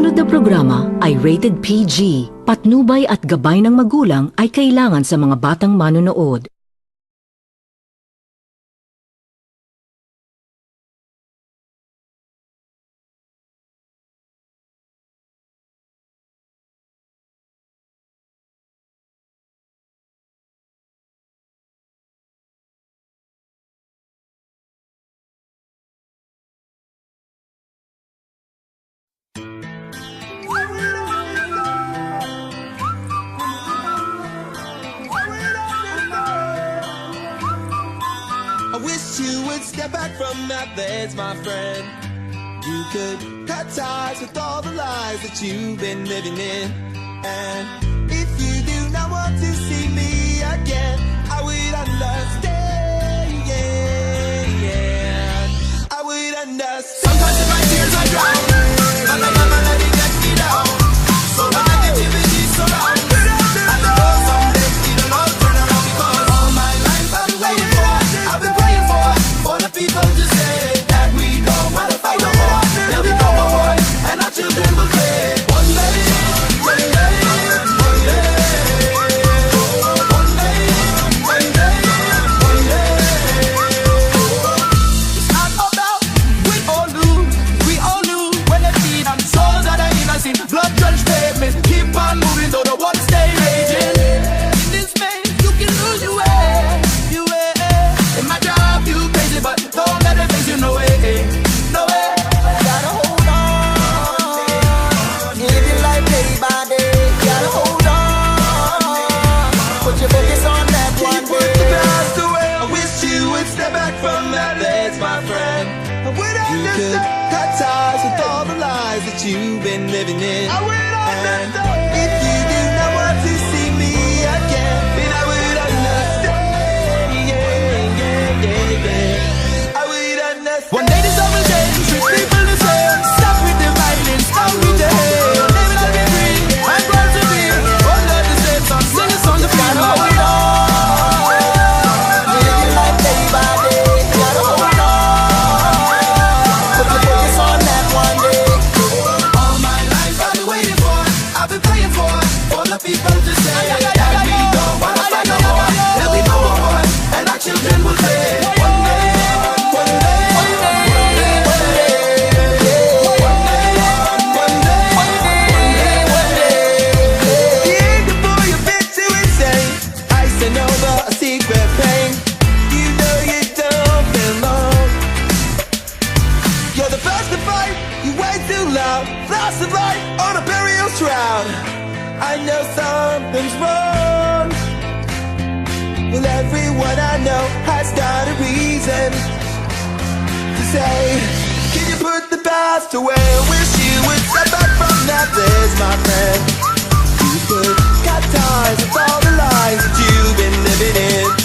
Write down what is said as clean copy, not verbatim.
susunod na programa ay rated PG. Patnubay at gabay ng magulang ay kailangan sa mga batang manonood. I wish you would step back from that bed, my friend. You could cut ties with all the lies that you've been living in. And if you do not want to see me again, I would understand, yeah. I would understand. Sometimes if my tears are drowned, mama, let me get me down. So when negativity surrounds, I know someday it'll all turn around, because all my life I've been waiting for, I've been praying for the people to say that we don't wanna fight no more. They'll be no more war, and our children will say one day, one day, one day, one day, one day, one day. It's not about win or lose, we all lose when the feet and souls that are innocent, blood drenched pavement, keep on moving though the one stay raging. In this maze you can lose your way, your way. In my job you crazy, but don't let it face you, no way, no way. Gotta hold on, live your life day by day. Gotta hold on, put your focus on that one Put the day. past away. I wish you would step back from that ledge, my friend. I would understand. You could cut ties with all the lies that you've been living in. I would understand. And if you do not want to see me again, then I would understand. Yeah. I would understand. One day this all will change, treat people the same. Stop with the violence, stop with the hate. Live it and be free, I'm proud to be. Oh Lord, the same song, sing a song to feel. Gotta hold on, live your life day by day. Gotta hold on, put your focus on that one day. All my life I've been waiting for, I've been praying for the people to say that we don't wanna fight no more. There'll be no more war, and our children will say one day, one day, one day, one day, one day, one day, one day. The anger for your bit too insane. I send over a secret pain. You know you don't belong. You're the first to fight, you way too loud. Lost of light on a burial shroud. I know something's wrong. Well, everyone I know has got a reason to say, can you put the past away? I wish you would step back from that place, my friend. You could cut ties with all the lies that you've been living in.